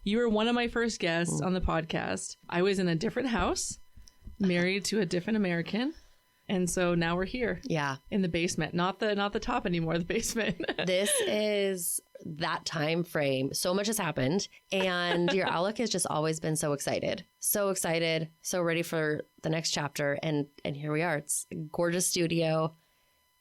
You were one of my first guests on the podcast. I was in a different house, married to a different American. And so now we're here. Yeah. In the basement. Not the top anymore, the basement. This is that time frame. So much has happened. And your outlook has just always been so excited. So excited. So ready for the next chapter. And here we are. It's a gorgeous studio.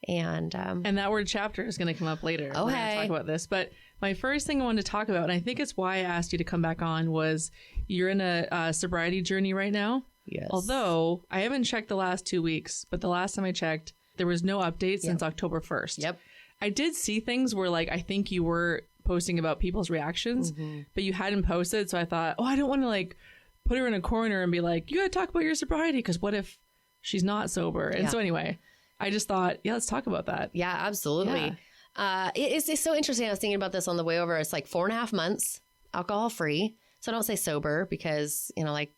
And that word chapter is going to come up later. Oh, we're going to talk about this. But my first thing I wanted to talk about, and I think it's why I asked you to come back on, was you're in a sobriety journey right now. Yes. Although I haven't checked the last 2 weeks, but the last time I checked, there was no update since October 1st. Yep. I did see things where, like, I think you were posting about people's reactions, but you hadn't posted. So I thought, I don't want to, like, put her in a corner and be like, you got to talk about your sobriety, because what if she's not sober? And so anyway, I just thought, let's talk about that. Yeah, absolutely. Yeah. It's so interesting. I was thinking about this on the way over. It's like 4.5 months alcohol free. So I don't say sober because, like,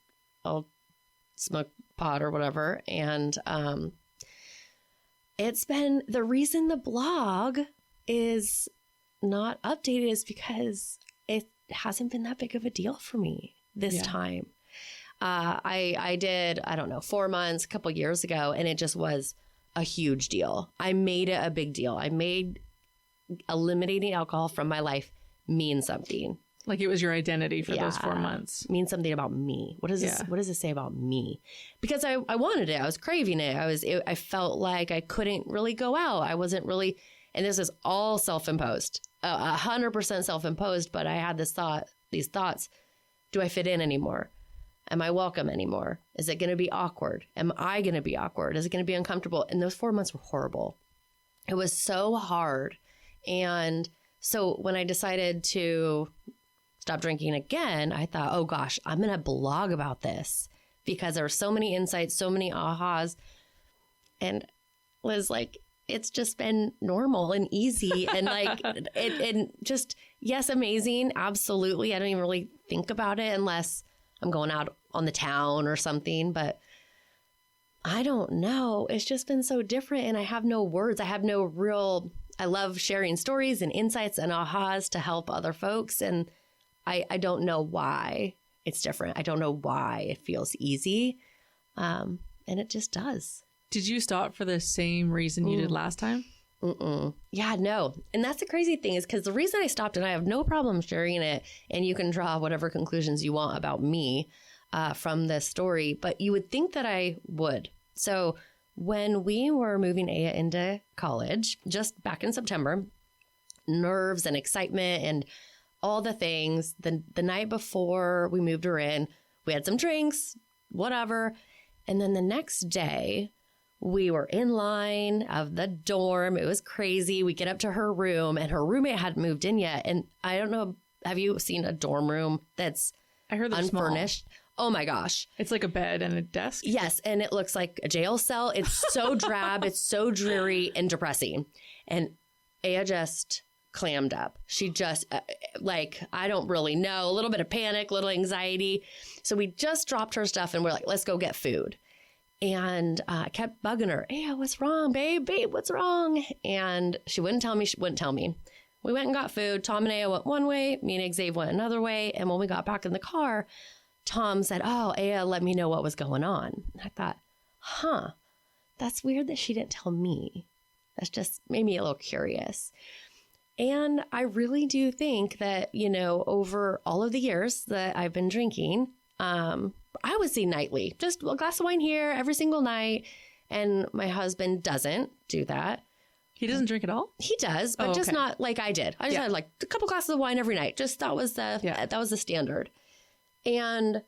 I'll smoke pot or whatever. And it's been, the reason the blog is not updated is because it hasn't been that big of a deal for me this time. I did, 4 months, a couple years ago, and it just was a huge deal. I made it a big deal. I made eliminating alcohol from my life mean something. Like it was your identity for those 4 months. Means something about me. What does this? What does this say about me? Because I wanted it. I was craving it. I felt like I couldn't really go out. I wasn't really, and this is all self-imposed, 100% self-imposed. But I had these thoughts. Do I fit in anymore? Am I welcome anymore? Is it going to be awkward? Am I going to be awkward? Is it going to be uncomfortable? And those 4 months were horrible. It was so hard. And so when I decided to stop drinking again, I thought, oh gosh, I'm going to blog about this because there were so many insights, so many ahas. And Liz, like, it's just been normal and easy and like, and just, yes, amazing. Absolutely. I don't even really think about it unless I'm going out on the town or something, but I don't know. It's just been so different and I have no words. I have no real, I love sharing stories and insights and ahas to help other folks. And I don't know why it's different. I don't know why it feels easy. And it just does. Did you stop for the same reason you did last time? Yeah, no. And that's the crazy thing is because the reason I stopped, and I have no problem sharing it, and you can draw whatever conclusions you want about me from this story, but you would think that I would. So when we were moving Aya into college, just back in September, nerves and excitement and all the things, the night before we moved her in, we had some drinks, whatever. And then the next day, we were in line of the dorm. It was crazy. We get up to her room and her roommate hadn't moved in yet. And I don't know, have you seen a dorm room that's unfurnished? Small. Oh my gosh. It's like a bed and a desk? Yes. And it looks like a jail cell. It's so drab. It's so dreary and depressing. And Aya just clammed up. She just I don't really know, a little bit of panic, a little anxiety. So we just dropped her stuff and we're like, let's go get food. And I kept bugging her. Hey, what's wrong, babe? Babe, what's wrong? And she wouldn't tell me. We went and got food. Tom and Aya went one way. Me and Xavier went another way. And when we got back in the car, Tom said, oh, Aya let me know what was going on. And I thought, that's weird that she didn't tell me. That's just made me a little curious. And I really do think that, over all of the years that I've been drinking, I would say nightly, just a glass of wine here every single night. And my husband doesn't do that. He doesn't drink at all? He does, but just not like I did. I just had like a couple glasses of wine every night. Just that was the standard. And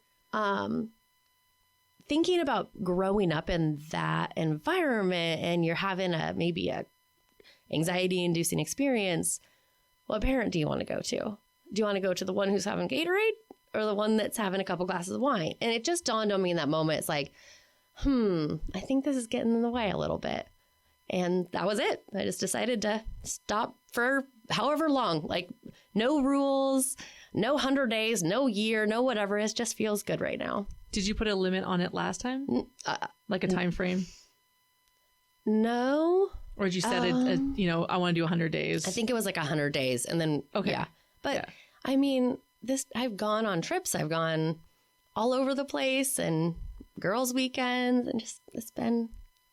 thinking about growing up in that environment and you're having maybe a anxiety inducing experience, what parent do you want to go to? Do you want to go to the one who's having Gatorade or the one that's having a couple glasses of wine? And it just dawned on me in that moment. It's like, I think this is getting in the way a little bit. And that was it. I just decided to stop for however long, like no rules, no 100 days, no year, no whatever. It just feels good right now. Did you put a limit on it last time? Like a time frame? No. Or did you set it, I want to do 100 days? I think it was like 100 days. And then, But I mean, I've gone on trips. I've gone all over the place and girls' weekends, and just, it's been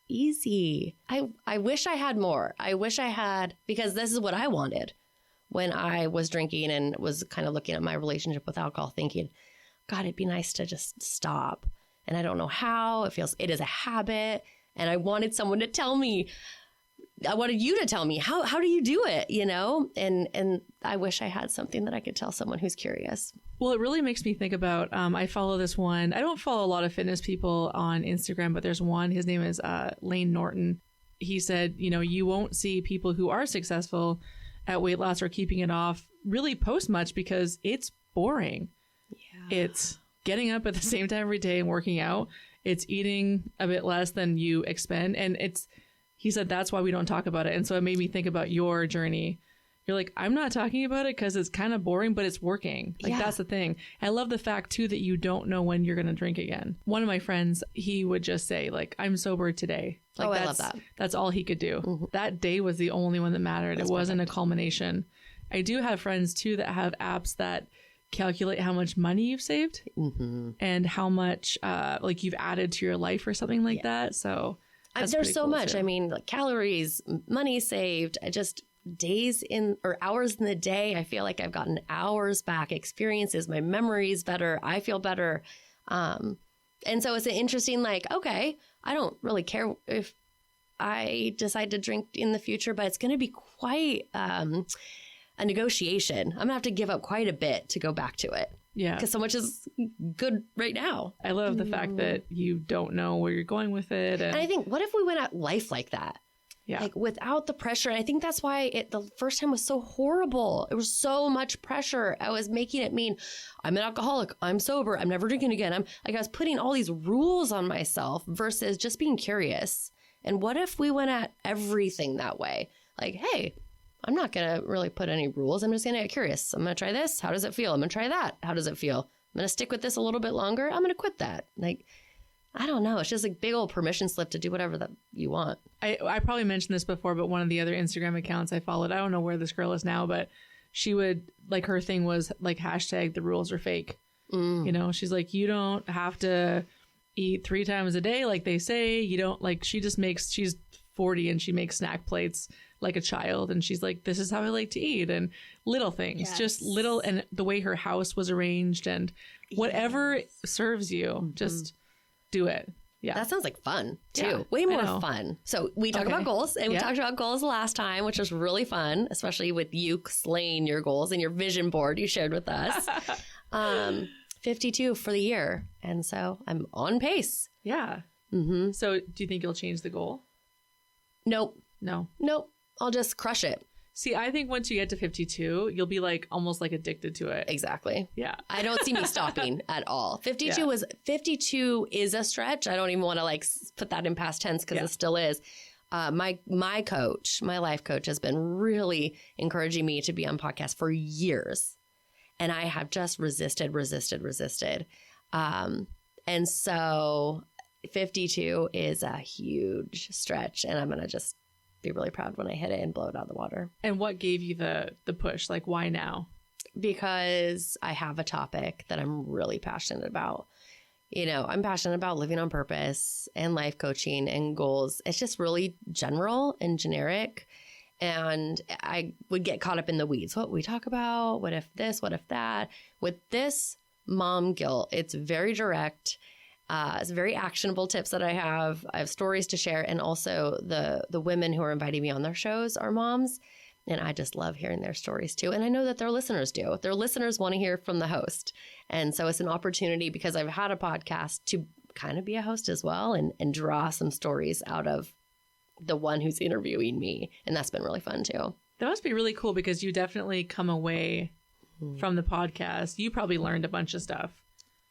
easy. I wish I had more. I wish I had, because this is what I wanted when I was drinking and was kind of looking at my relationship with alcohol, thinking, God, it'd be nice to just stop. And I don't know how. It is a habit. And I wanted someone to tell me. I wanted you to tell me, how do you do it, you know? And I wish I had something that I could tell someone who's curious. Well, it really makes me think about, I follow this one. I don't follow a lot of fitness people on Instagram, but there's one. His name is Lane Norton. He said, you know, you won't see people who are successful at weight loss or keeping it off really post much because it's boring. Yeah. It's getting up at the same time every day and working out. It's eating a bit less than you expend. And he said, that's why we don't talk about it. And so it made me think about your journey. You're like, I'm not talking about it because it's kind of boring, but it's working. Like, that's the thing. I love the fact, too, that you don't know when you're going to drink again. One of my friends, he would just say, like, I'm sober today. Like, I love that. That's all he could do. Mm-hmm. That day was the only one that mattered. It wasn't a culmination. I do have friends, too, that have apps that calculate how much money you've saved and how much, like, you've added to your life or something like that. So there's so much. Too. I mean, like, calories, money saved, just days or hours in the day. I feel like I've gotten hours back, experiences, my memory is better. I feel better. And so it's an interesting, like, okay, I don't really care if I decide to drink in the future, but it's going to be quite a negotiation. I'm going to have to give up quite a bit to go back to it. Yeah. Because so much is good right now. I love the fact that you don't know where you're going with it. And I think, what if we went at life like that? Yeah. Like, without the pressure. And I think that's why the first time was so horrible. It was so much pressure. I was making it mean I'm an alcoholic. I'm sober. I'm never drinking again. I was putting all these rules on myself versus just being curious. And what if we went at everything that way? Like, hey, I'm not going to really put any rules. I'm just going to get curious. I'm going to try this. How does it feel? I'm going to try that. How does it feel? I'm going to stick with this a little bit longer. I'm going to quit that. Like, I don't know. It's just like big old permission slip to do whatever that you want. I probably mentioned this before, but one of the other Instagram accounts I followed, I don't know where this girl is now, but she would, like, her thing was like hashtag the rules are fake. You know, she's like, you don't have to eat 3 times a day like they say. You don't, like, she's 40 and she makes snack plates like a child. And she's like, this is how I like to eat. And little things, just little, and the way her house was arranged and whatever serves you, just do it. Yeah. That sounds like fun too. Yeah, way more fun. So we talked about goals, and we talked about goals last time, which was really fun, especially with you slaying your goals and your vision board you shared with us. 52 for the year. And so I'm on pace. Yeah. So do you think you'll change the goal? Nope. No. Nope. I'll just crush it. See, I think once you get to 52, you'll be like almost like addicted to it. Exactly. Yeah. I don't see me stopping at all. 52 is a stretch. I don't even want to like put that in past tense because it still is. My coach, my life coach, has been really encouraging me to be on podcasts for years. And I have just resisted. And so 52 is a huge stretch, and I'm going to just be really proud when I hit it and blow it out of the water. And what gave you the push? Like, why now? Because I have a topic that I'm really passionate about. You know, I'm passionate about living on purpose and life coaching and goals. It's just really general and generic. And I would get caught up in the weeds. What we talk about, what if this, what if that? With this mom guilt, it's very direct. It's very actionable tips that I have. I have stories to share. And also the women who are inviting me on their shows are moms. And I just love hearing their stories too. And I know that their listeners do. Their listeners want to hear from the host. And so it's an opportunity, because I've had a podcast, to kind of be a host as well and draw some stories out of the one who's interviewing me. And that's been really fun too. That must be really cool, because you definitely come away from the podcast. You probably learned a bunch of stuff.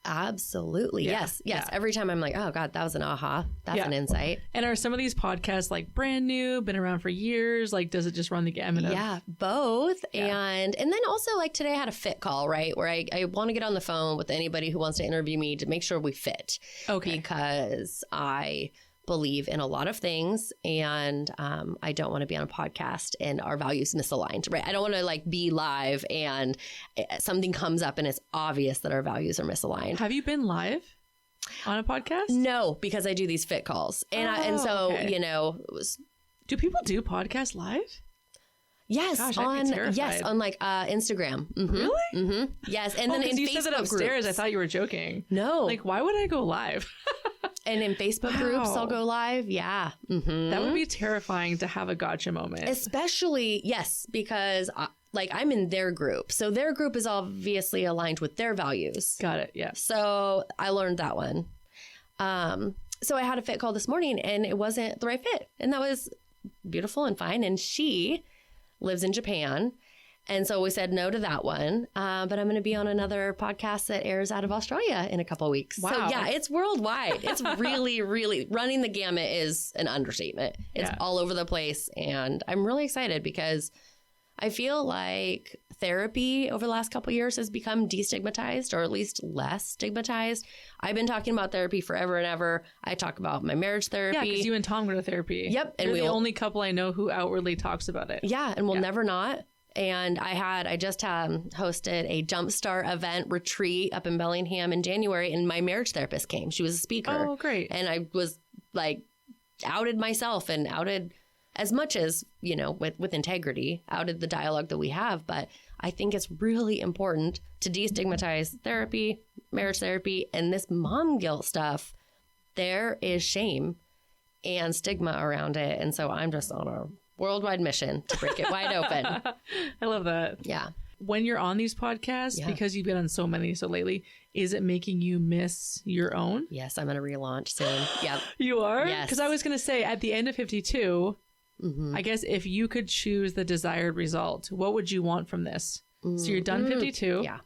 Absolutely. Yeah. Yes. Every time I'm like, oh God, that was an aha. That's an insight. And are some of these podcasts like brand new, been around for years? Like, does it just run the gamut? Yeah, both. Yeah. And then also, like, today I had a fit call, right? Where I want to get on the phone with anybody who wants to interview me to make sure we fit. Okay. Because I believe in a lot of things, and I don't want to be on a podcast and our values misaligned, right? I don't want to like be live and something comes up and it's obvious that our values are misaligned. Have you been live on a podcast? No, because I do these fit calls. And so, okay. you know, Do people do podcasts live? yes, Gosh, I'd be terrified. on like Instagram. Mm-hmm. Really? Mm-hmm. Yes. And then in you Facebook said that upstairs. groups. I thought you were joking. No. Like, why would I go live? And in Facebook groups, Wow. I'll go live. Yeah. Mm-hmm. That would be terrifying to have a gotcha moment. Especially, yes, because I'm in their group. So their group is obviously aligned with their values. Got it. Yes. So I learned that one. So I had a fit call this morning and it wasn't the right fit. And that was beautiful and fine. And she lives in Japan. And so we said no to that one. But I'm going to be on another podcast that airs out of Australia in a couple of weeks. Wow. So yeah, it's worldwide. It's really, really running the gamut is an understatement. It's all over the place. And I'm really excited because I feel like therapy over the last couple of years has become destigmatized, or at least less stigmatized. I've been talking about therapy forever and ever. I talk about my marriage therapy. Yeah, because you and Tom go to therapy. Yep. And you're the only couple I know who outwardly talks about it. Yeah, and we'll never not. And I just hosted a Jumpstart event retreat up in Bellingham in January, and my marriage therapist came. She was a speaker. Oh, great. And I was like, outed myself and outed as much as, you know, with integrity, outed the dialogue that we have. But I think it's really important to destigmatize therapy, marriage therapy, and this mom guilt stuff. There is shame and stigma around it. And so I'm just on a worldwide mission to break it wide open. I love that. Yeah. When you're on these podcasts, because you've been on so many so lately, is it making you miss your own? Yes, I'm going to relaunch soon. Yep. You are? Yes. Because I was going to say at the end of 52, I guess if you could choose the desired result, what would you want from this? So you're done 52. Yeah.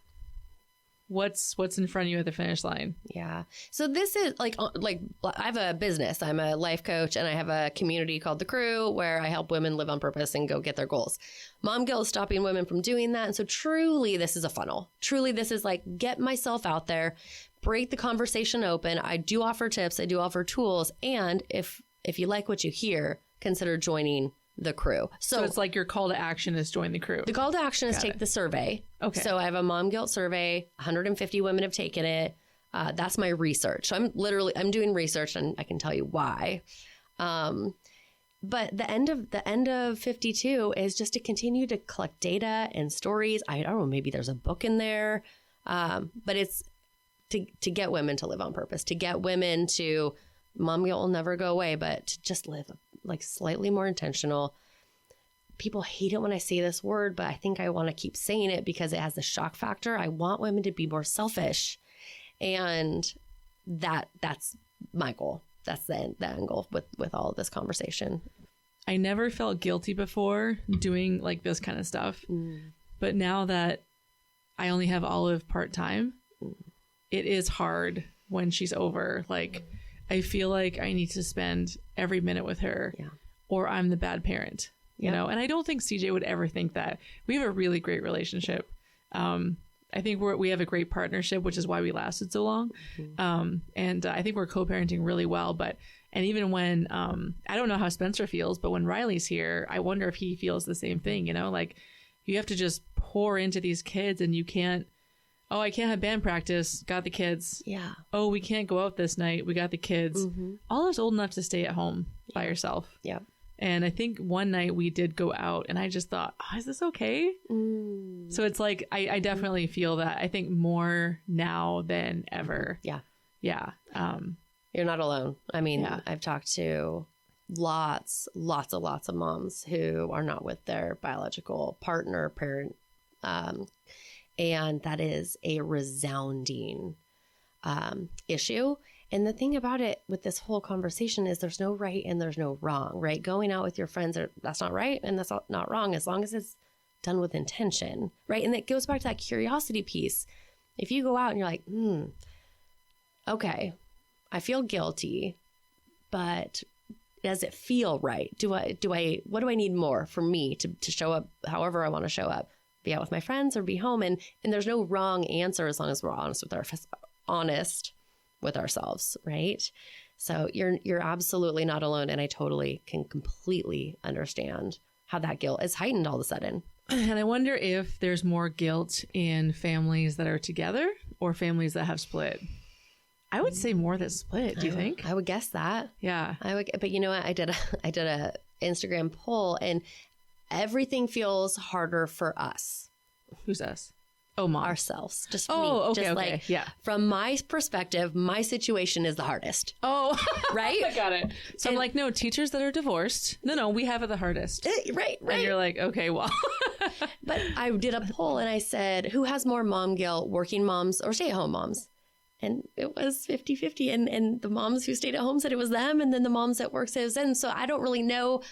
What's in front of you at the finish line? Yeah. So this is like I have a business. I'm a life coach and I have a community called The Crew where I help women live on purpose and go get their goals. Mom guilt is stopping women from doing that. And so truly this is a funnel. Truly this is like get myself out there, break the conversation open. I do offer tips. I do offer tools. And if you like what you hear, consider joining The Crew. So it's like your call to action is join the crew. The call to action is take the survey. Okay. So I have a mom guilt survey. 150 women have taken it. That's my research. So I'm doing research and I can tell you why. But the end of 52 is just to continue to collect data and stories. I don't know, maybe there's a book in there. But it's to get women to live on purpose, to get women to, mom guilt will never go away, but to just live like slightly more intentional. People hate it when I say this word, but I think I want to keep saying it because it has the shock factor. I want women to be more selfish. And that's my goal. That's the end goal with all of this conversation. I never felt guilty before doing like this kind of stuff. But now that I only have Olive part-time, it is hard when she's over. Like, I feel like I need to spend every minute with her or I'm the bad parent, you know? And I don't think CJ would ever think that. We have a really great relationship. I think we have a great partnership, which is why we lasted so long. And I think we're co-parenting really well. And even when, I don't know how Spencer feels, but when Riley's here, I wonder if he feels the same thing, you know? Like, you have to just pour into these kids and you can't, oh, I can't have band practice. Got the kids. Yeah. Oh, we can't go out this night. We got the kids. Olive's old enough to stay at home by herself. Yeah. And I think one night we did go out and I just thought, oh, is this okay? So it's like, I definitely feel that. I think more now than ever. Yeah. Yeah. You're not alone. I mean, I've talked to lots of moms who are not with their biological partner, parent, and that is a resounding issue. And the thing about it with this whole conversation is there's no right and there's no wrong, right? Going out with your friends, that's not right and that's not wrong as long as it's done with intention, right? And it goes back to that curiosity piece. If you go out and you're like, okay, I feel guilty, but does it feel right? What do I need more for me to show up however I want to show up? Be out with my friends or be home, and there's no wrong answer as long as we're honest with ourselves, right? So you're absolutely not alone. And I totally can completely understand how that guilt is heightened all of a sudden. And I wonder if there's more guilt in families that are together or families that have split. I would say more that split. Do you think? I would guess that. Yeah. But you know what? I did a Instagram poll, and everything feels harder for us. Who's us? Oh, mom. Ourselves. Just me. Okay, just okay. Yeah. From my perspective, my situation is the hardest. Oh, right. I got it. So I'm like, no, teachers that are divorced. No, we have it the hardest. Right. And you're like, okay, well. But I did a poll and I said, who has more mom guilt, working moms or stay-at-home moms? And it was 50-50. And the moms who stayed at home said it was them. And then the moms at work said it was them. So I don't really know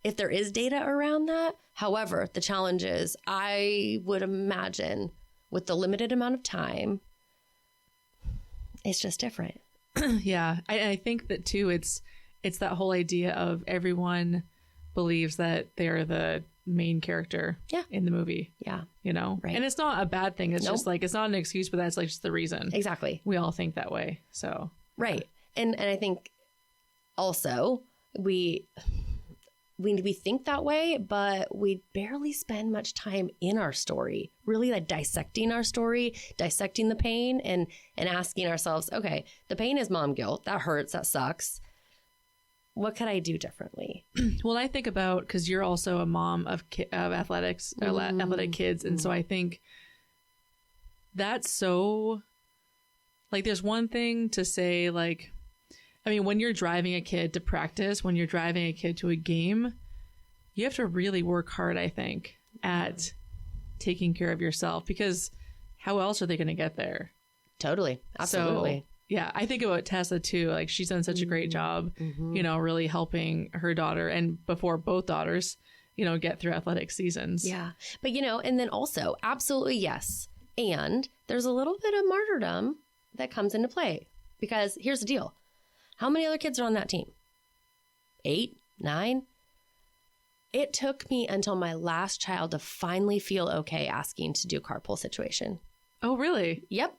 if there is data around that. However, the challenge is, I would imagine with the limited amount of time, it's just different. Yeah. I think that too, it's that whole idea of everyone believes that they're the main character in the movie. Yeah. You know? Right. And it's not a bad thing. It's just like, it's not an excuse, but that's like just the reason. Exactly. We all think that way. So. Right. And I think also we think that way, but we barely spend much time in our story, really like dissecting our story, dissecting the pain and asking ourselves, okay, the pain is mom guilt. That hurts. That sucks. What could I do differently? Well, I think about, because you're also a mom of athletics, athletic kids. And so I think that's so, like, there's one thing to say, like, I mean, when you're driving a kid to practice, when you're driving a kid to a game, you have to really work hard, I think, at taking care of yourself, because how else are they going to get there? Totally. Absolutely. So, yeah, I think about Tessa too. Like, she's done such a great job, you know, really helping her daughter, and before both daughters, you know, get through athletic seasons. Yeah. But, you know, and then also, absolutely, yes. And there's a little bit of martyrdom that comes into play, because here's the deal. How many other kids are on that team? 8, 9? It took me until my last child to finally feel okay asking to do a carpool situation. Oh, really? Yep.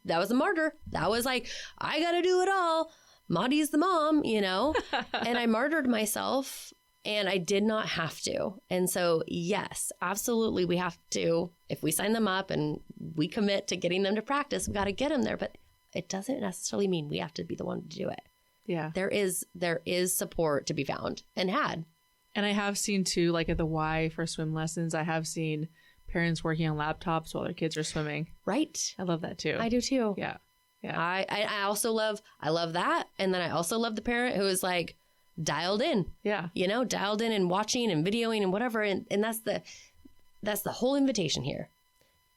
That was a martyr. That was like, I got to do it all. Maudie's the mom, you know, and I martyred myself, and I did not have to. And so, yes, absolutely. We have to, if we sign them up and we commit to getting them to practice, we got to get them there. But it doesn't necessarily mean we have to be the one to do it. Yeah. There is support to be found and had. And I have seen too, like at the Y for swim lessons, I have seen parents working on laptops while their kids are swimming. Right. I love that too. I do too. Yeah. Yeah. I also love that. And then I also love the parent who is like dialed in. Yeah. You know, dialed in and watching and videoing and whatever. And that's the whole invitation here.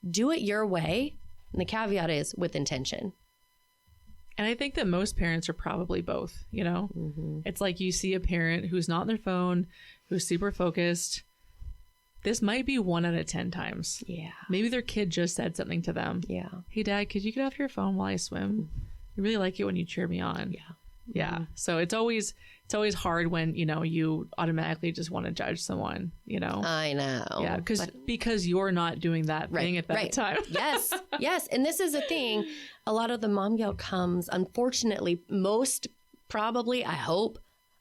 Do it your way. And the caveat is with intention. And I think that most parents are probably both, you know? Mm-hmm. It's like you see a parent who's not on their phone, who's super focused. This might be 1 out of 10 times. Yeah. Maybe their kid just said something to them. Yeah. Hey, Dad, could you get off your phone while I swim? I really like it when you cheer me on. Yeah. Yeah. Mm-hmm. So it's always hard when, you know, you automatically just want to judge someone, you know? I know. Yeah. Because you're not doing that thing at that time. Yes. Yes. And this is the thing. A lot of the mom guilt comes, unfortunately, most probably, I hope,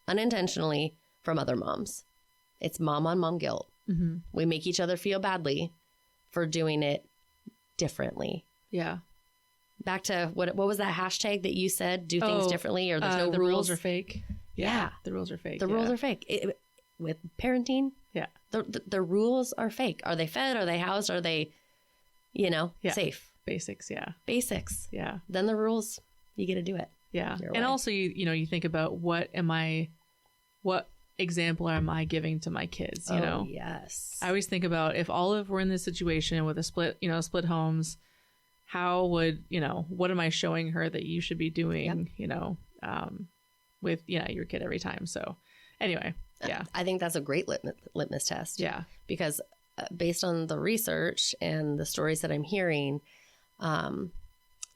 unintentionally from other moms. It's mom on mom guilt. Mm-hmm. We make each other feel badly for doing it differently. Yeah. Back to what was that hashtag that you said? Do things differently, or there's no the rules? Rules are fake. Yeah. The rules are fake. The rules are fake. With parenting, yeah. The rules are fake. Are they fed? Are they housed? Are they, you know, safe? Basics. Yeah. Basics. Yeah. Then the rules, you get to do it. Yeah. And also, you think about what example am I giving to my kids? You know? Yes. I always think about, if Olive were in this situation with a split homes, how would, what am I showing her that you should be doing, with, your kid every time. So anyway, yeah. I think that's a great litmus test. Yeah. Because based on the research and the stories that I'm hearing,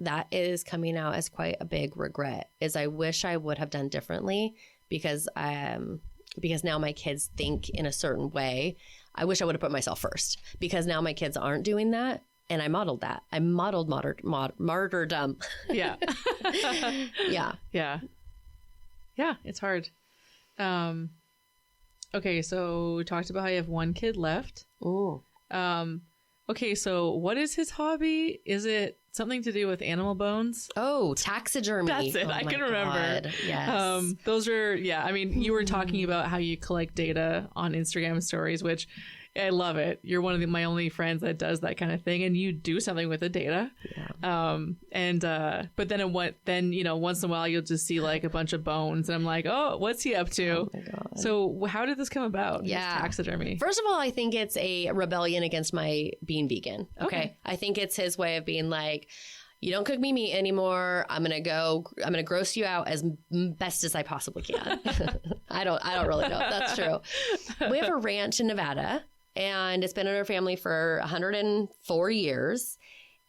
that is coming out as quite a big regret, is I wish I would have done differently, because now my kids think in a certain way. I wish I would have put myself first, because now my kids aren't doing that. And I modeled that. I modeled martyrdom. Yeah. Yeah. Yeah. Yeah. It's hard. Okay. So we talked about how you have one kid left. Ooh. Okay. So what is his hobby? Is it something to do with animal bones? Oh, taxidermy. That's it. Oh I can my remember. God. Yes. Those are, yeah. I mean, you were talking about how you collect data on Instagram stories, which I love it. You're one of my only friends that does that kind of thing, and you do something with the data. Yeah. But then you know, once in a while you'll just see like a bunch of bones, and I'm like, oh, what's he up to? Oh my God. So how did this come about? Yeah. This taxidermy. First of all, I think it's a rebellion against my being vegan. Okay. I think it's his way of being like, you don't cook me meat anymore. I'm going to gross you out as best as I possibly can. I don't really know if that's true. We have a ranch in Nevada, and it's been in our family for 104 years,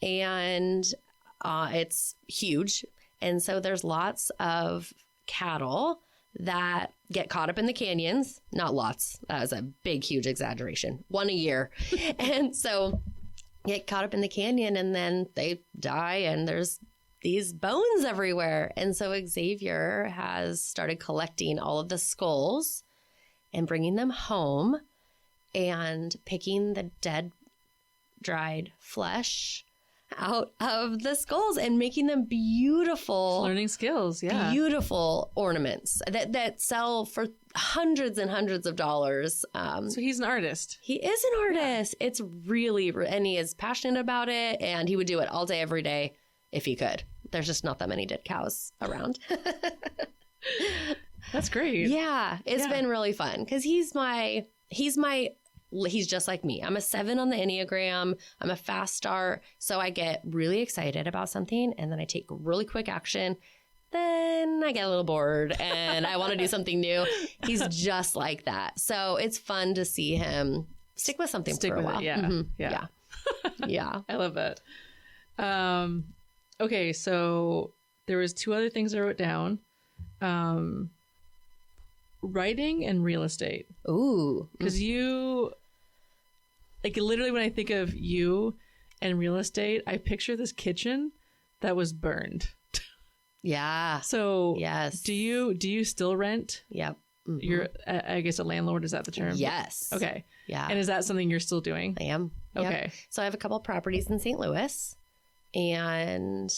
and it's huge. And so there's lots of cattle that get caught up in the canyons. Not lots. That was a big, huge exaggeration. One a year. And so get caught up in the canyon, and then they die, and there's these bones everywhere. And so Xavier has started collecting all of the skulls and bringing them home and picking the dead, dried flesh out of the skulls and making them beautiful, learning skills. Yeah. Beautiful ornaments that sell for hundreds and hundreds of dollars. So he's an artist. He is an artist. Yeah. It's really, and he is passionate about it, and he would do it all day, every day if he could. There's just not that many dead cows around. That's great. Yeah. It's been really fun because he's just like me. I'm a 7 on the Enneagram. I'm a fast start. So I get really excited about something, and then I take really quick action. Then I get a little bored and I want to do something new. He's just like that. So it's fun to see him stick with something for a while. Yeah. Mm-hmm. Yeah. Yeah. I love that. Okay. So there was 2 other things I wrote down. Writing and real estate. Ooh. Because you, like, literally when I think of you and real estate, I picture this kitchen that was burned. Yeah. So yes. Do you still rent? Yep. Mm-hmm. You're, I guess, a landlord. Is that the term? Yes. Okay. Yeah. And is that something you're still doing? I am. Okay. Yep. So I have a couple of properties in St. Louis, and,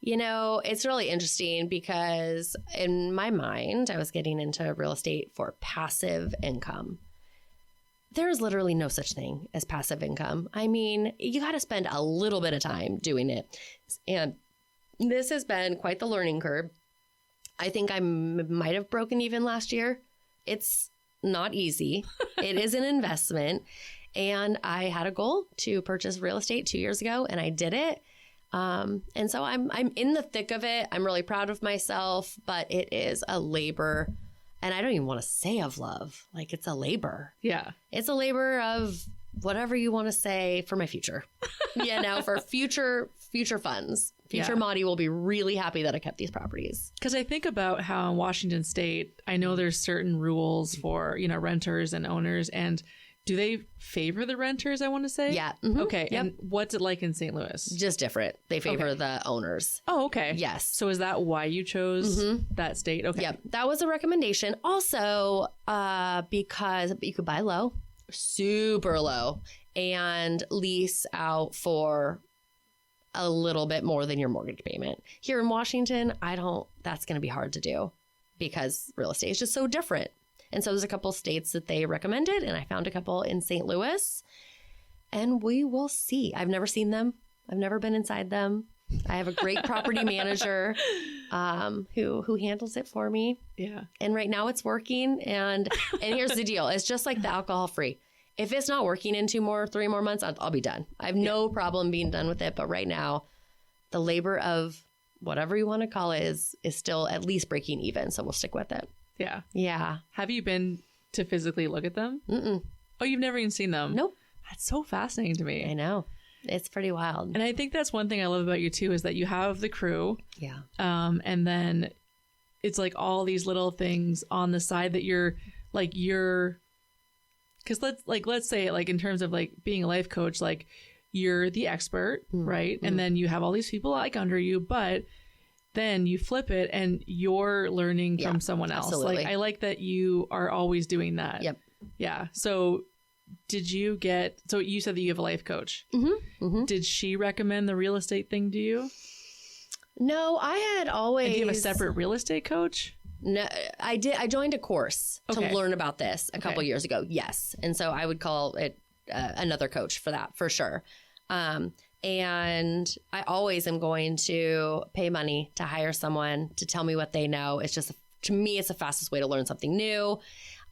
you know, it's really interesting because in my mind, I was getting into real estate for passive income. There's literally no such thing as passive income. I mean, you got to spend a little bit of time doing it. And this has been quite the learning curve. I think I might have broken even last year. It's not easy. It is an investment. And I had a goal to purchase real estate 2 years ago, and I did it. And so I'm in the thick of it. I'm really proud of myself, but it is a labor. And I don't even want to say of love. Like, it's a labor. Yeah. It's a labor of whatever you want to say for my future. You know, for future funds. Future Maudie will be really happy that I kept these properties. Because I think about how in Washington State, I know there's certain rules for, you know, renters and owners. And do they favor the renters, I want to say? Yeah. Mm-hmm. Okay. Yep. And what's it like in St. Louis? Just different. They favor the owners. Oh, okay. Yes. So is that why you chose that state? Okay. Yep. That was a recommendation. Also, because you could buy low, super low, and lease out for a little bit more than your mortgage payment. Here in Washington, that's going to be hard to do because real estate is just so different. And so there's a couple states that they recommended, and I found a couple in St. Louis, and we will see. I've never seen them. I've never been inside them. I have a great property manager who handles it for me. Yeah. And right now it's working. And here's the deal. It's just like the alcohol free. If it's not working in 3 more months, I'll be done. I have no problem being done with it. But right now, the labor of whatever you want to call it is still at least breaking even. So we'll stick with it. Yeah. Yeah. Have you been to physically look at them? Mm-mm. Oh, you've never even seen them? Nope. That's so fascinating to me. I know. It's pretty wild. And I think that's one thing I love about you too, is that you have the crew. Yeah. And then it's like all these little things on the side that you're Because let's say like in terms of like being a life coach, like you're the expert, right? And then you have all these people like under you, but then you flip it and you're learning from someone else. Absolutely. Like I like that you are always doing that. Yep. Yeah. So so you said that you have a life coach. Did she recommend the real estate thing to you? No, I had always. And do you have a separate real estate coach? No, I did. I joined a course to learn about this a couple years ago. Yes. And so I would call it another coach for that, for sure. And I always am going to pay money to hire someone to tell me what they know. It's just, to me, it's the fastest way to learn something new.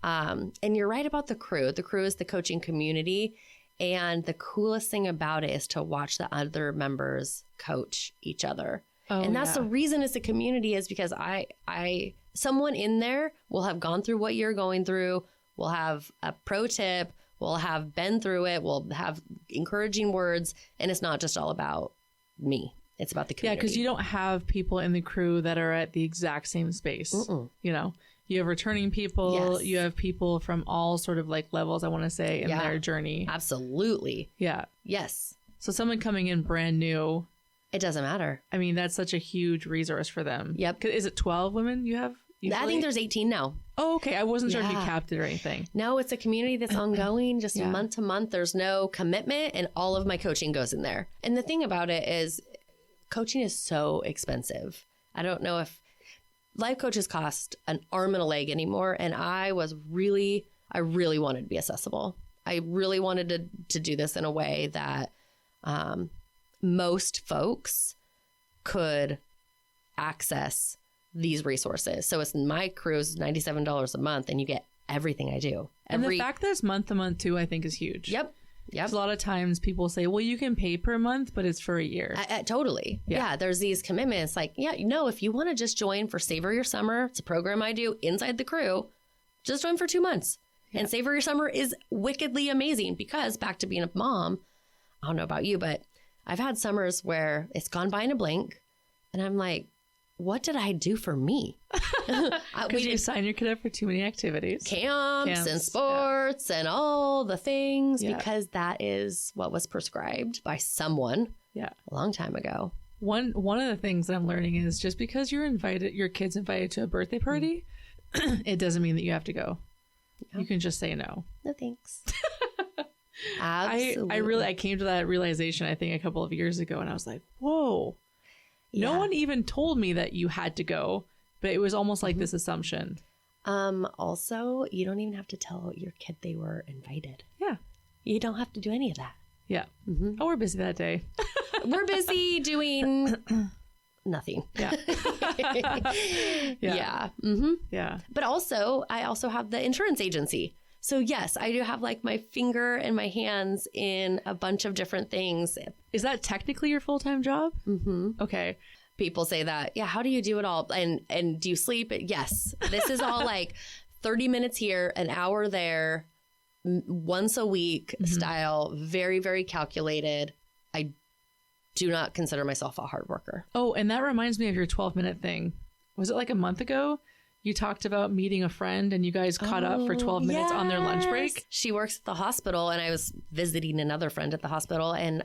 And you're right about the crew. The crew is the coaching community. And the coolest thing about it is to watch the other members coach each other. Oh, and that's the reason it's a community, is because someone in there will have gone through what you're going through, will have a pro tip, will have been through it, will have encouraging words. And it's not just all about me. It's about the community. Yeah, because you don't have people in the crew that are at the exact same space. You know, you have returning people. Yes. You have people from all sort of like levels, I want to say, in their journey. Absolutely. Yeah. Yes. So someone coming in brand new. It doesn't matter. I mean, that's such a huge resource for them. Yep. Is it 12 women you have? Usually? I think there's 18 now. Oh, okay. I wasn't sure if you capped it or anything. No, it's a community that's ongoing, just month to month. There's no commitment, and all of my coaching goes in there. And the thing about it is, coaching is so expensive. I don't know if life coaches cost an arm and a leg anymore. And I really wanted to be accessible. I really wanted to do this in a way that most folks could access these resources. So it's my crew is $97 a month, and you get everything I do. And the fact that it's month to month too, I think is huge. Yep. A lot of times people say, well, you can pay per month, but it's for a year. Totally. Yeah. There's these commitments like, if you want to just join for Savor Your Summer, it's a program I do inside the crew, just join for 2 months. And Savor Your Summer is wickedly amazing, because back to being a mom, I don't know about you, but I've had summers where it's gone by in a blink, and I'm like, what did I do for me? Because you sign your kid up for too many activities. Camps and sports and all the things, because that is what was prescribed by someone a long time ago. One of the things that I'm learning is, just because your kid's invited to a birthday party, it doesn't mean that you have to go. You can just say no. No thanks. Absolutely. I came to that realization, I think, a couple of years ago, and I was like, whoa. No one even told me that you had to go, but it was almost like this assumption. Also, you don't even have to tell your kid they were invited. Yeah. You don't have to do any of that. Yeah. Oh, we're busy that day. We're busy doing nothing. Yeah. Yeah. Yeah. But also, I also have the insurance agency. So yes, I do have like my finger and my hands in a bunch of different things. Is that technically your full-time job? Okay. People say that. Yeah. How do you do it all? And do you sleep? Yes. This is all like 30 minutes here, an hour there, once a week style, very, very calculated. I do not consider myself a hard worker. Oh, and that reminds me of your 12-minute thing. Was it like a month ago? You talked about meeting a friend, and you guys caught up for 12 minutes on their lunch break. She works at the hospital, and I was visiting another friend at the hospital. And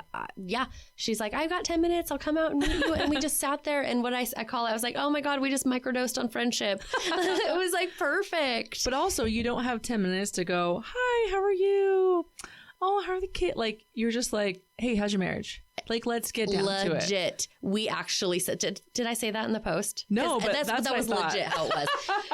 she's like, I've got 10 minutes. I'll come out and meet you. And we just sat there. And what I was like, oh my God, we just microdosed on friendship. It was like perfect. But also, you don't have 10 minutes to go, hi, how are you? Oh, how are the kids? Like, you're just like, hey, how's your marriage? Like, let's get down to it. Legit. We actually said, did I say that in the post? No, but that was legit how it was.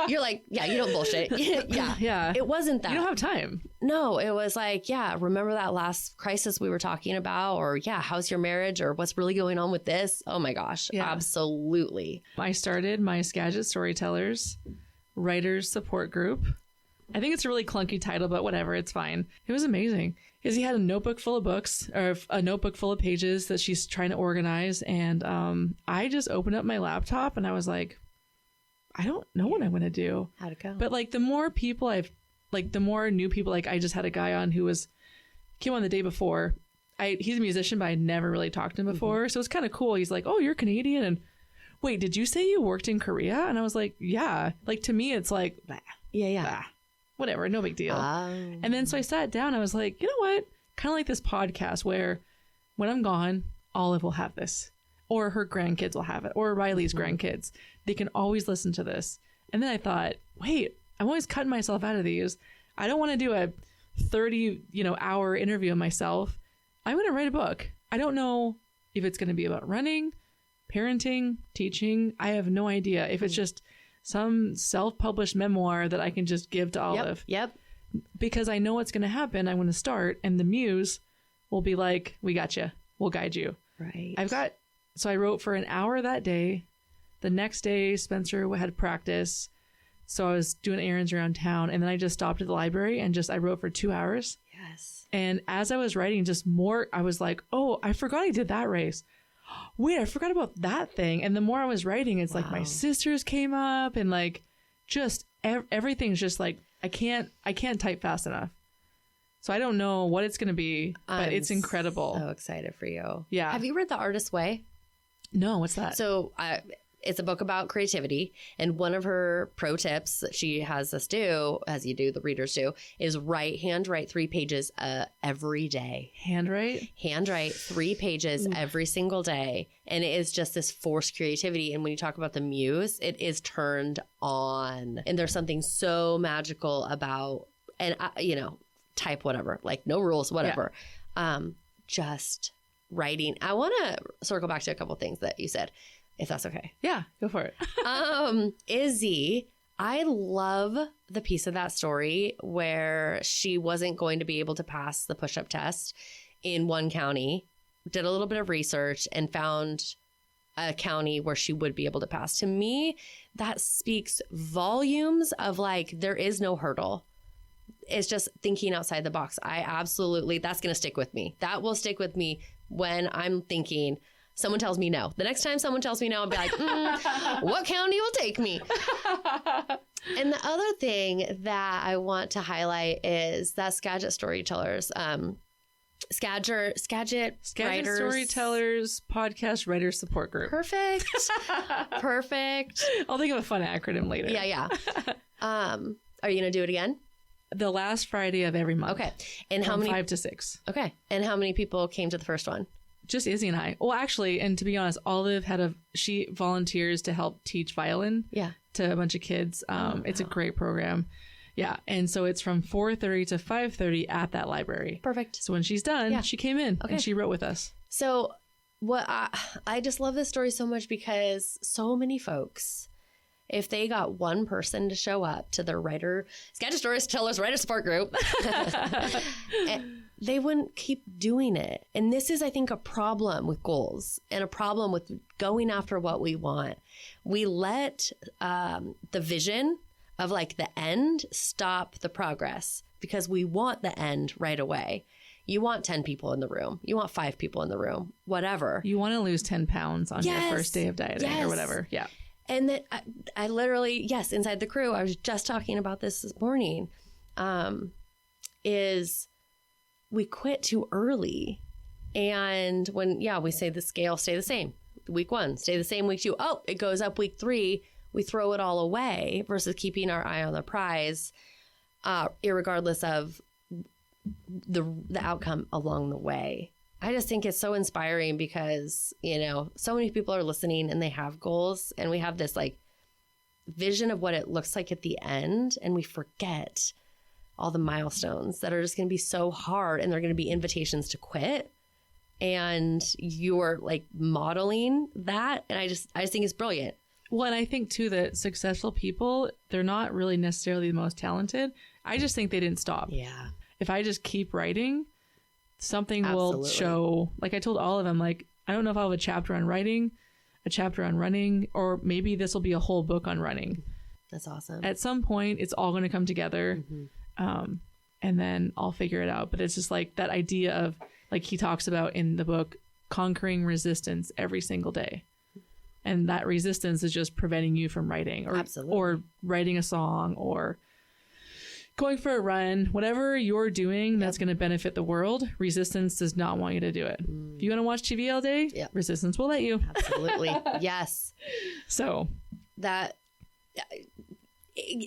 You're like, yeah, you don't bullshit. Yeah. It wasn't that. You don't have time. No, it was like, remember that last crisis we were talking about? Or how's your marriage? Or what's really going on with this? Oh my gosh. Yeah. Absolutely. I started my Skagit Storytellers Writers Support Group. I think it's a really clunky title, but whatever, it's fine. It was amazing. Because he had a notebook full of books, or a notebook full of pages that she's trying to organize. And I just opened up my laptop and I was like, I don't know what I'm going to do. How'd it go? But like the more new people, like I just had a guy on who came on the day before. He's a musician, but I never really talked to him before. So it's kind of cool. He's like, oh, you're Canadian. And wait, did you say you worked in Korea? And I was like, yeah. Like to me, it's like, bah, yeah. bah. whatever, no big deal. And then so I sat down. I was like, you know what? Kind of like this podcast where when I'm gone, Olive will have this, or her grandkids will have it, or Riley's grandkids. They can always listen to this. And then I thought, wait, I'm always cutting myself out of these. I don't want to do a 30, hour interview of myself. I'm going to write a book. I don't know if it's going to be about running, parenting, teaching. I have no idea. If it's just some self-published memoir that I can just give to Olive. Yep. Because I know what's going to happen. I want to start, and the muse will be like, we got you. We'll guide you. Right. So I wrote for an hour that day. The next day, Spencer had practice. So I was doing errands around town, and then I just stopped at the library and I wrote for 2 hours. Yes. And as I was writing I was like, oh, I forgot I did that race. Wait, I forgot about that thing. And the more I was writing, it's like my sisters came up, and like just everything's just like, I can't type fast enough. So I don't know what it's going to be, but it's incredible. So excited for you. Yeah. Have you read The Artist's Way? No, what's that? So it's a book about creativity. And one of her pro tips that she has us do, as you do, the readers do, is handwrite 3 pages every day. Handwrite 3 pages every single day. And it is just this forced creativity. And when you talk about the muse, it is turned on. And there's something so magical about, and type whatever, like no rules, whatever. Yeah. Just writing. I want to circle back to a couple things that you said, if that's okay. Yeah, go for it. Izzy, I love the piece of that story where she wasn't going to be able to pass the push-up test in one county, did a little bit of research and found a county where she would be able to pass. To me, that speaks volumes of like, there is no hurdle. It's just thinking outside the box. That's going to stick with me. That will stick with me when I'm thinking, someone tells me no. The next time someone tells me no, I'll be like, what county will take me? And the other thing that I want to highlight is that Skagit Storytellers, Skagit Storytellers Podcast Writers Support Group. Perfect. Perfect. I'll think of a fun acronym later. Yeah. Are you going to do it again? The last Friday of every month. Okay. And how many? 5 to 6. Okay. And how many people came to the first one? Just Izzy and I. Well, actually, and to be honest, Olive she volunteers to help teach violin to a bunch of kids. It's a great program. Yeah. And so it's from 4:30 to 5:30 at that library. Perfect. So when she's done, she came in and she wrote with us. So what I just love this story so much because so many folks, if they got one person to show up to their Skagit Storytellers Writer Support Group, they wouldn't keep doing it. And this is, I think, a problem with goals and a problem with going after what we want. We let the vision of like the end stop the progress because we want the end right away. You want 10 people in the room. You want 5 people in the room, whatever. You want to lose 10 pounds on your first day of dieting or whatever. Yeah. And then I literally, inside the crew, I was just talking about this morning, is we quit too early. And when, we say the scale stay the same. Week 1, stay the same. Week 2, it goes up. Week 3, we throw it all away versus keeping our eye on the prize, irregardless of the outcome along the way. I just think it's so inspiring because, so many people are listening and they have goals, and we have this like vision of what it looks like at the end, and we forget all the milestones that are just going to be so hard, and they're going to be invitations to quit. And you're like modeling that. And I just think it's brilliant. Well, and I think too that successful people, they're not really necessarily the most talented. I just think they didn't stop. Yeah. If I just keep writing, something will show. Like I told all of them, like, I don't know if I'll have a chapter on writing, a chapter on running, or maybe this will be a whole book on running. That's awesome. At some point, it's all going to come together. And then I'll figure it out. But it's just like that idea of, like he talks about in the book, conquering resistance every single day. And that resistance is just preventing you from writing or writing a song or going for a run, whatever you're doing that's going to benefit the world. Resistance does not want you to do it. If you want to watch TV all day, resistance will let you. Absolutely. Yes. So that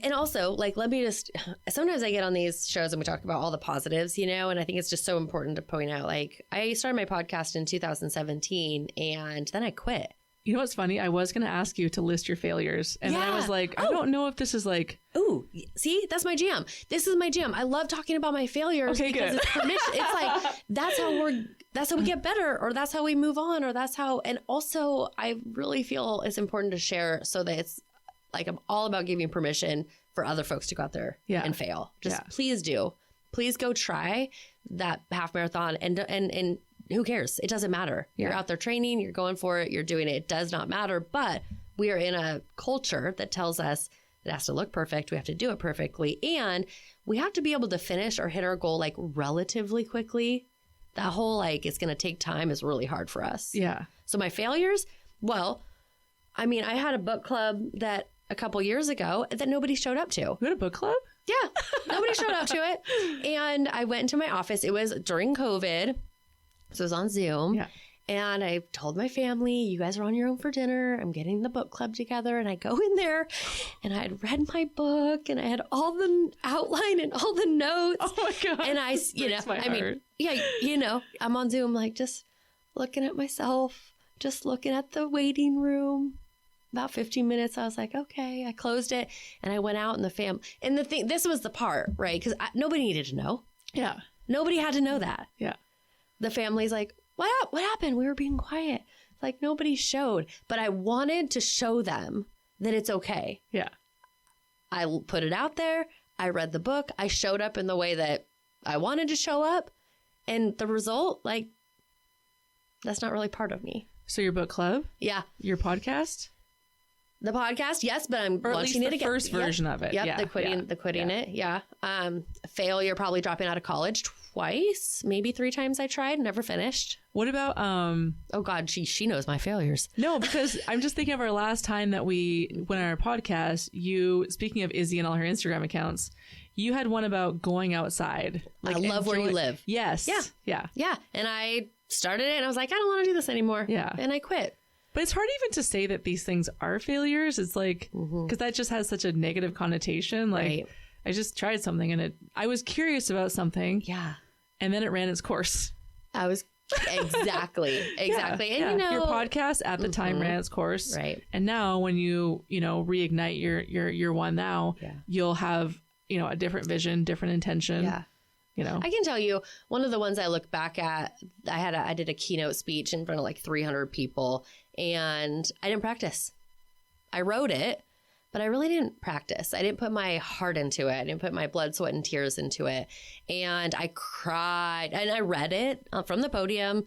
And also, like, let me just, sometimes I get on these shows and we talk about all the positives, you know, and I think it's just so important to point out, like, I started my podcast in 2017 and then I quit. You know what's funny? I was going to ask you to list your failures. And then I was like, I don't know if this is like... Ooh, see, that's my jam. This is my jam. I love talking about my failures because it's permission. It's like, that's how we get better, or that's how we move on, or that's how... And also, I really feel it's important to share so that it's like, I'm all about giving permission for other folks to go out there and fail. Just please do. Please go try that half marathon and who cares? It doesn't matter. You're out there training, you're going for it, you're doing it. It does not matter. But we are in a culture that tells us it has to look perfect. We have to do it perfectly. And we have to be able to finish or hit our goal like relatively quickly. That whole like, it's going to take time is really hard for us. Yeah. So my failures, well, I mean, I had a book club that a couple years ago that nobody showed up to. You had a book club? Yeah. Nobody showed up to it. And I went into my office. It was during COVID. So it was on Zoom. Yeah. And I told my family, you guys are on your own for dinner. I'm getting the book club together. And I go in there and I had read my book and I had all the outline and all the notes. Oh my God. And I, you know, I mean, yeah, you know, I'm on Zoom, like just looking at myself, just looking at the waiting room. About 15 minutes, I was like, okay, I closed it and I went out and the fam. And the thing, this was the part, right? Because nobody needed to know. Yeah. Nobody had to know that. Yeah. The family's like, what happened? We were being quiet. Like nobody showed, but I wanted to show them that it's okay. Yeah. I put it out there. I read the book. I showed up in the way that I wanted to show up. And the result, like, that's not really part of me. So your book club? Yeah. Your podcast? The podcast, yes, but I'm launching it again. First version of it. Yep, Yeah. the quitting it. Yeah. Failure, probably dropping out of college twice, maybe 3 times I tried, never finished. What about oh God, she knows my failures. No, because I'm just thinking of our last time that we went on our podcast, you, speaking of Izzy and all her Instagram accounts, you had one about going outside. Like, I love where you live. Yes. Yeah. Yeah. Yeah. And I started it and I was like, I don't want to do this anymore. Yeah. And I quit. But it's hard even to say that these things are failures. It's like, because that just has such a negative connotation. Like, right. I just tried something and I was curious about something. Yeah. And then it ran its course. I was exactly. Yeah, and yeah. you know, your podcast at the time ran its course. Right. And now when you reignite your one now, you'll have, a different vision, different intention. Yeah. I can tell you one of the ones I look back at, I did a keynote speech in front of like 300 people and I didn't practice. I wrote it, but I really didn't practice. I didn't put my heart into it. I didn't put my blood, sweat, and tears into it. And I cried and I read it from the podium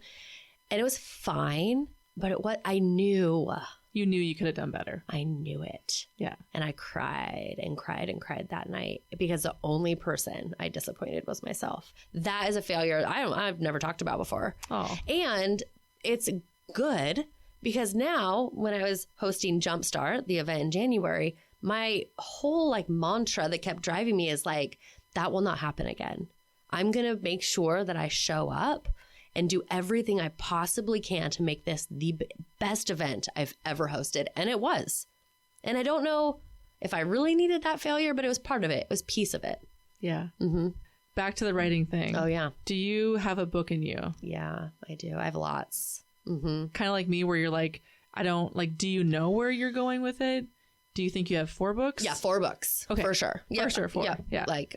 and it was fine, but I knew. You knew you could have done better. I knew it. Yeah. And I cried and cried and cried that night because the only person I disappointed was myself. That is a failure I've never talked about before. Oh. And it's good because now when I was hosting Jumpstart, the event in January, my whole like mantra that kept driving me is like, that will not happen again. I'm going to make sure that I show up and do everything I possibly can to make this the best event I've ever hosted. And it was. And I don't know if I really needed that failure, but it was part of it. It was piece of it. Yeah. Mm-hmm. Back to the writing thing. Oh, yeah. Do you have a book in you? Yeah, I do. I have lots. Mm-hmm. Kind of like me where you're like, do you know where you're going with it? Do you think you have 4 books? Yeah, 4 books. Okay. For sure. For sure, 4. Yeah. Like,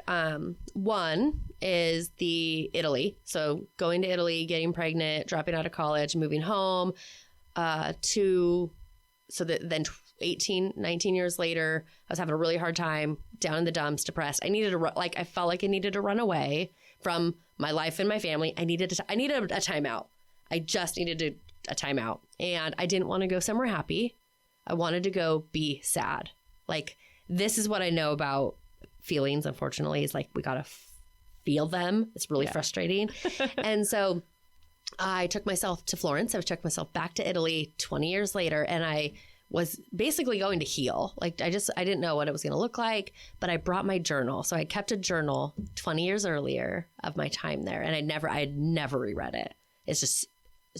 one is the Italy. So going to Italy, getting pregnant, dropping out of college, moving home, then 18, 19 years later, I was having a really hard time, down in the dumps, depressed. I felt like I needed to run away from my life and my family. I needed a timeout. I just needed a timeout. And I didn't want to go somewhere happy. I wanted to go be sad. Like, this is what I know about feelings, unfortunately, is like, we got to feel them. It's really frustrating. And so I took myself to Florence. I took myself back to Italy 20 years later. And I was basically going to heal. Like, I didn't know what it was going to look like, but I brought my journal. So I kept a journal 20 years earlier of my time there. And I had never reread it. It's just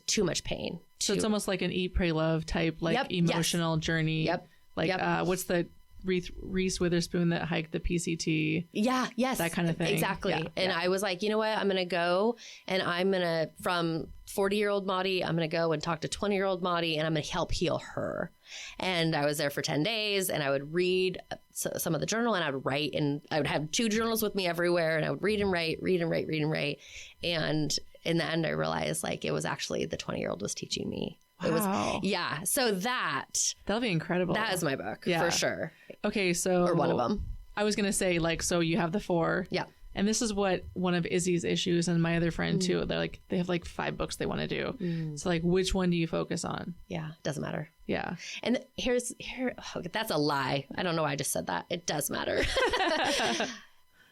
too much pain. So it's almost like an Eat, Pray, Love type, like emotional journey. Yep. Like, what's the Reese Witherspoon that hiked the PCT. Yeah. Yes. That kind of thing. Exactly. Yeah, and I was like, you know what? I'm going to go and I'm going to, from 40-year-old Maudie, I'm going to go and talk to 20-year-old Maudie and I'm going to help heal her. And I was there for 10 days and I would read some of the journal and I would write, and I would have 2 journals with me everywhere and I would read and write. And in the end, I realized like it was actually the 20-year-old was teaching me. It was, yeah. So that'll be incredible. That is my book for sure. Okay. So, or one of them. I was going to say like, so you have the 4. Yeah. And this is what one of Izzy's issues and my other friend too. They're like, they have like 5 books they want to do. So like, which one do you focus on? Yeah. Doesn't matter. Yeah. And that's a lie. I don't know why I just said that. It does matter.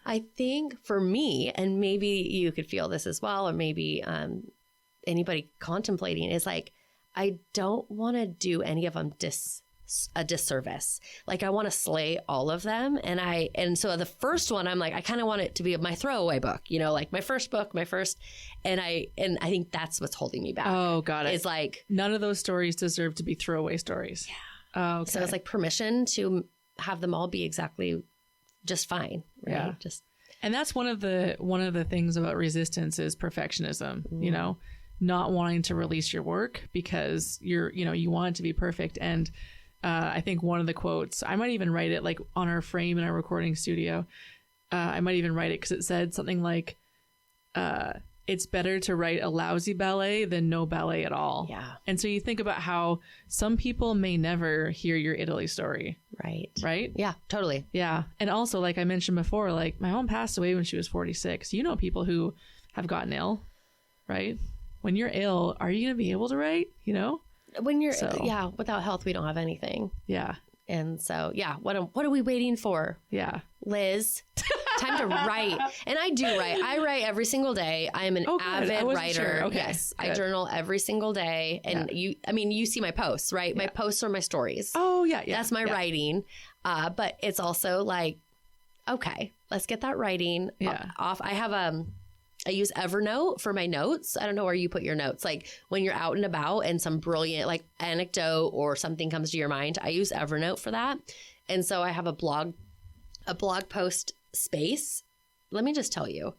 I think for me, and maybe you could feel this as well, or maybe anybody contemplating, is like, I don't want to do any of them a disservice. Like I want to slay all of them. And so the first one, I'm like, I kind of want it to be my throwaway book, like my first book, and I think that's what's holding me back. Oh, got it. It's like none of those stories deserve to be throwaway stories. Yeah. Oh, okay. So it's like permission to have them all be exactly just fine. Right. Yeah. And that's one of the things about resistance is perfectionism, not wanting to release your work because you want it to be perfect. And I think one of the quotes, I might even write it like on our frame in our recording studio. I might even write it because it said something like, it's better to write a lousy ballet than no ballet at all. Yeah. And so you think about how some people may never hear your Italy story. Right. Right? Yeah, totally. Yeah. And also, like I mentioned before, like my mom passed away when she was 46. You know people who have gotten ill, right? When you're ill, are you going to be able to write, When you're, without health, we don't have anything. Yeah. And so, what are we waiting for? Yeah. Liz, time to write. And I do write. I write every single day. I am an avid writer. Sure. Okay. Yes. Good. I journal every single day. And you see my posts, right? Yeah. My posts are my stories. Oh, yeah. That's my writing. But it's also like, okay, let's get that writing off. I use Evernote for my notes. I don't know where you put your notes. Like when you're out and about and some brilliant like anecdote or something comes to your mind, I use Evernote for that. And so I have a blog post space. Let me just tell you,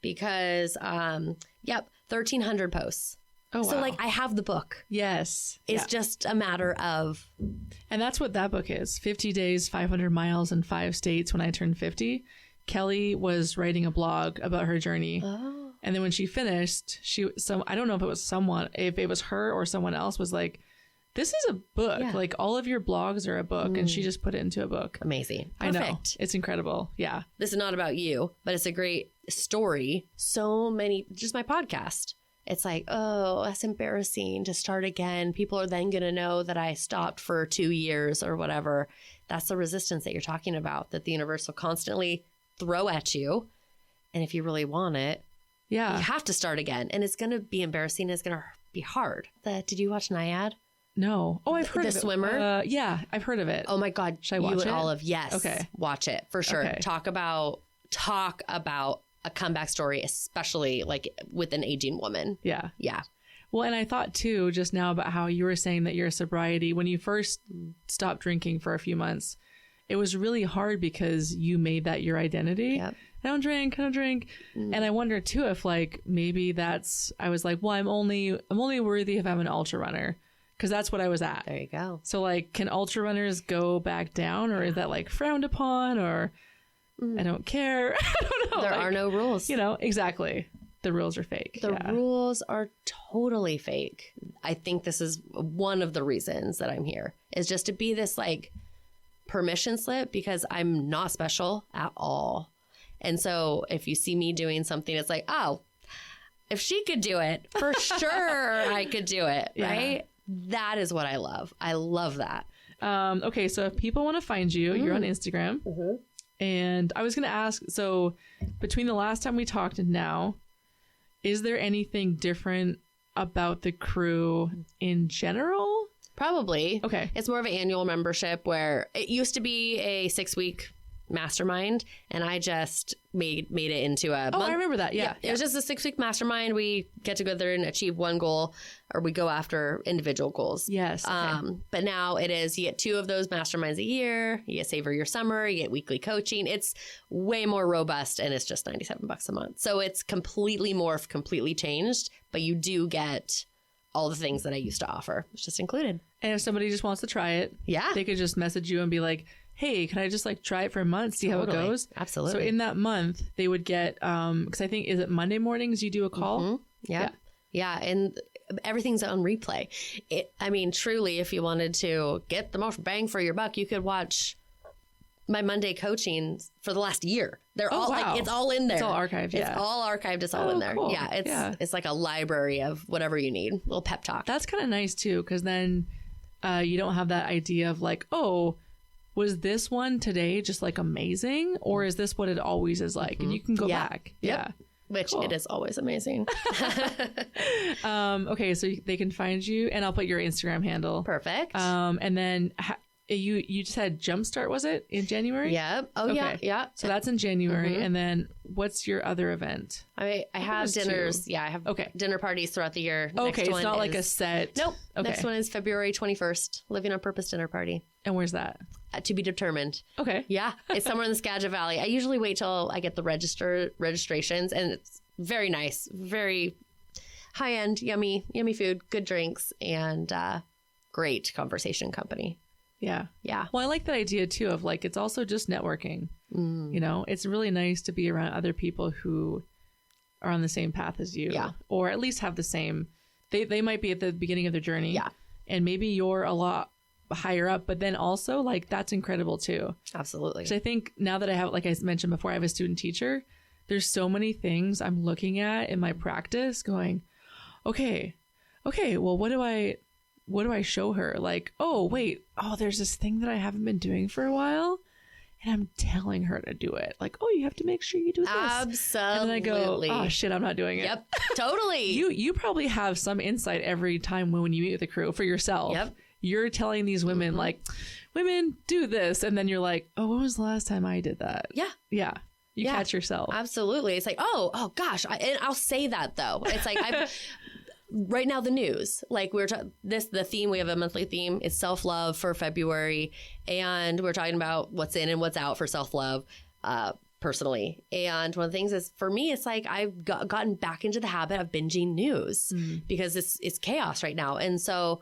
because 1,300 posts. Oh, wow. So like I have the book. Yes. It's just a matter of. And that's what that book is. 50 days, 500 miles in 5 states when I turned 50. Kelly was writing a blog about her journey. Oh. And then when she finished, I don't know if it was her or someone else was like, this is a book. Yeah. Like all of your blogs are a book. And she just put it into a book. Amazing. Perfect. I know. It's incredible. Yeah. This is not about you, but it's a great story. So many, just my podcast. It's like, oh, that's embarrassing to start again. People are then going to know that I stopped for 2 years or whatever. That's the resistance that you're talking about, that the universe will constantly throw at you. And if you really want it, you have to start again. And it's going to be embarrassing. It's going to be hard. Did you watch Naiad? No. Oh, I've heard of it. The swimmer? Yeah, I've heard of it. Oh my God. Should I watch it? Olive, yes. Okay. Watch it for sure. Okay. Talk about a comeback story, especially like with an aging woman. Yeah. Yeah. Well, and I thought too, just now about how you were saying that your sobriety, when you first stopped drinking for a few months, it was really hard because you made that your identity. Yep. I don't drink. And I wonder too, if like, maybe I was like, well, I'm only worthy if I'm an ultra runner. Because that's what I was at. There you go. So like, can ultra runners go back down, or is that like frowned upon, or I don't care. I don't know. There are no rules. Exactly. The rules are fake. The rules are totally fake. I think this is one of the reasons that I'm here, is just to be this like permission slip, because I'm not special at all. And so if you see me doing something, it's like, oh, if she could do it, for sure I could do it. Right. That is what I love. I love that. Okay. So if people want to find you, you're on Instagram. Mm-hmm. And I was going to ask, so between the last time we talked and now, is there anything different about the crew in general? Probably. Okay. It's more of an annual membership, where it used to be a 6-week mastermind, and I just made it into a month. I remember that. Yeah. It was just a 6-week mastermind. We get together and achieve one goal, or we go after individual goals. Yes. Okay. But now it is, you get 2 of those masterminds a year. You get Savor Your Summer. You get weekly coaching. It's way more robust, and it's just $97 a month. So it's completely morphed, completely changed, but you do get all the things that I used to offer. It's just included. And if somebody just wants to try it, they could just message you and be like, hey, can I just like try it for a month, see how it goes? Absolutely. So in that month, they would get, because I think, is it Monday mornings you do a call? Mm-hmm. Yeah. And everything's on replay. Truly, if you wanted to get the most bang for your buck, you could watch my Monday coaching for the last year. They're all like, it's all in there. It's all archived. Yeah. It's all archived. It's all in there. Cool. Yeah. It's like a library of whatever you need. A little pep talk. That's kind of nice too. Cause then you don't have that idea of like, oh, was this one today just like amazing? Or is this what it always is like? And you can go back. Yep. Which it is always amazing. Okay. So they can find you, and I'll put your Instagram handle. Perfect. And then you just had Jumpstart, was it in January? Yep. Oh, okay. Yeah. So that's in January. And then what's your other event? I have dinners. 2. Yeah, I have dinner parties throughout the year. Okay, it's not like a set. Nope. Okay. Next one is February 21st, Living on Purpose dinner party. And where's that? To be determined. Okay. Yeah, it's somewhere in the Skagit Valley. I usually wait till I get the registrations, and it's very nice, very high-end, yummy food, good drinks, and great conversation company. Yeah. Yeah. Well, I like that idea too of like, it's also just networking. You know, it's really nice to be around other people who are on the same path as you. Yeah. Or at least have the same, they might be at the beginning of their journey. Yeah. And maybe you're a lot higher up, but then also like, that's incredible too. Absolutely. So I think now that I have, like I mentioned before, I have a student teacher, there's so many things I'm looking at in my practice going, okay, well, what do I show her? Like, there's this thing that I haven't been doing for a while, and I'm telling her to do it. Like, you have to make sure you do this. Absolutely. And then I go, oh shit, I'm not doing it. Yep, totally. You probably have some insight every time when you meet with the crew for yourself. Yep. You're telling these women like, women do this, and then you're like, when was the last time I did that? Yeah. Yeah. You catch yourself. Absolutely. It's like, oh gosh. And I'll say that though. It's like, right now, the news, like the theme, we have a monthly theme. It's self-love for February. And we're talking about what's in and what's out for self-love personally. And one of the things is, for me, it's like I've gotten back into the habit of binging news because it's chaos right now. And so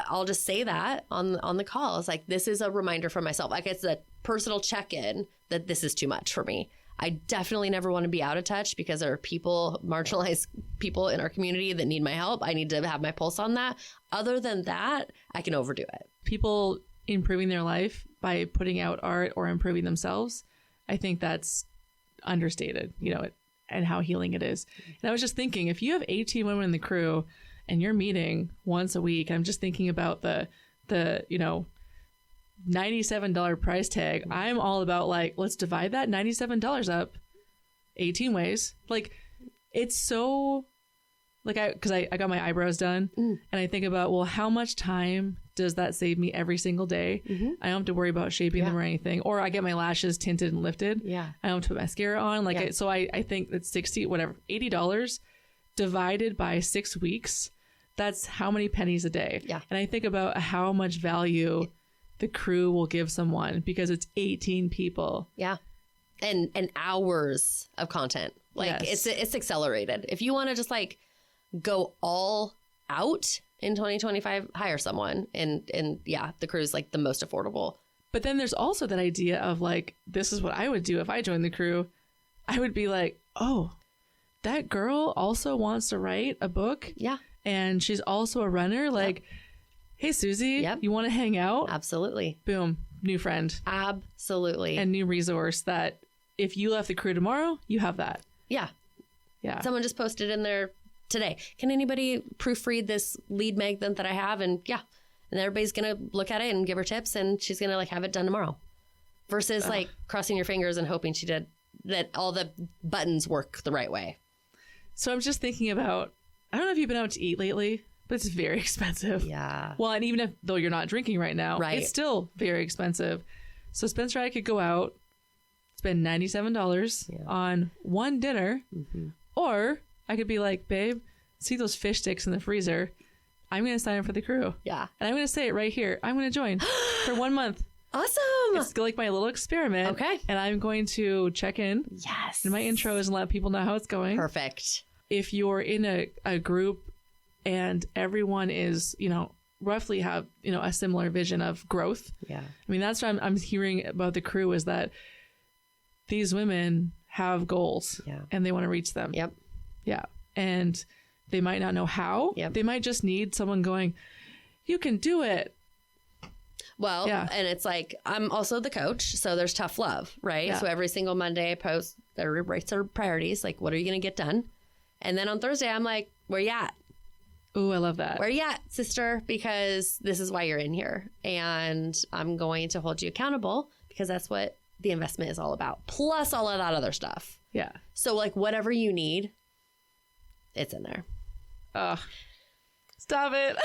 I'll just say that on the call. It's like, this is a reminder for myself. Like, it's a personal check-in that this is too much for me. I definitely never want to be out of touch because there are marginalized people in our community that need my help. I need to have my pulse on that. Other than that, I can overdo it. People improving their life by putting out art or improving themselves, I think that's understated, and how healing it is. And I was just thinking, if you have 18 women in the crew and you're meeting once a week, I'm just thinking about the $97 price tag. I'm all about like, let's divide that $97 up 18 ways. Like, it's so like, because I got my eyebrows done and I think about, well, how much time does that save me every single day? I don't have to worry about shaping them or anything. Or I get my lashes tinted and lifted. I don't have to put mascara on. Like, so I think that's $80 divided by 6 weeks. That's how many pennies a day. And I think about how much value the crew will give someone because it's 18 people. And hours of content. Like, it's accelerated. If you want to just like go all out in 2025, hire someone. And the crew is like the most affordable. But then there's also that idea of like, this is what I would do if I joined the crew. I would be like, oh, that girl also wants to write a book. And she's also a runner. Like, hey, Susie, you want to hang out? Absolutely. Boom. New friend. Absolutely. And new resource that if you left the crew tomorrow, you have that. Yeah. Someone just posted in there today, can anybody proofread this lead magnet that I have? And everybody's going to look at it and give her tips, and she's going to like have it done tomorrow versus like crossing your fingers and hoping she did that all the buttons work the right way. So I'm just thinking about, I don't know if you've been out to eat lately, but it's very expensive. Yeah. Well, and even though you're not drinking right now, it's still very expensive. So Spencer and I could go out, spend $97 on one dinner, or I could be like, babe, see those fish sticks in the freezer? I'm going to sign up for the crew. Yeah. And I'm going to say it right here. I'm going to join for 1 month. Awesome. It's like my little experiment. Okay. And I'm going to check in. Yes. In my intros and let people know how it's going. Perfect. If you're in a group and everyone is, roughly have, a similar vision of growth. Yeah. I mean, that's what I'm hearing about the crew, is that these women have goals and they want to reach them. Yep. Yeah. And they might not know how. Yep. They might just need someone going, you can do it. Well, and it's like, I'm also the coach, so there's tough love, right? Yeah. So every single Monday I post their rates or priorities, like, what are you going to get done? And then on Thursday, I'm like, where you at? Ooh, I love that. Where you at, sister? Because this is why you're in here. And I'm going to hold you accountable, because that's what the investment is all about. Plus all of that other stuff. Yeah. So like whatever you need, it's in there. Stop it.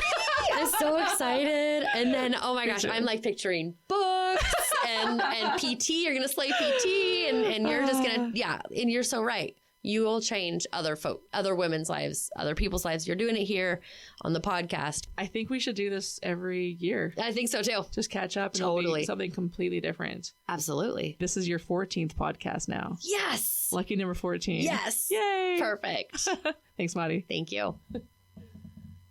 I'm so excited. And then, oh my gosh, I'm like picturing books and PT. You're going to slay PT and you're just going to, and you're so right. You will change other women's lives, other people's lives. You're doing it here on the podcast. I think we should do this every year. I think so too. Just catch up. And it'll be something completely different. Absolutely. This is your 14th podcast now. Yes. Lucky number 14. Yes. Yay. Perfect. Thanks, Maddie. Thank you.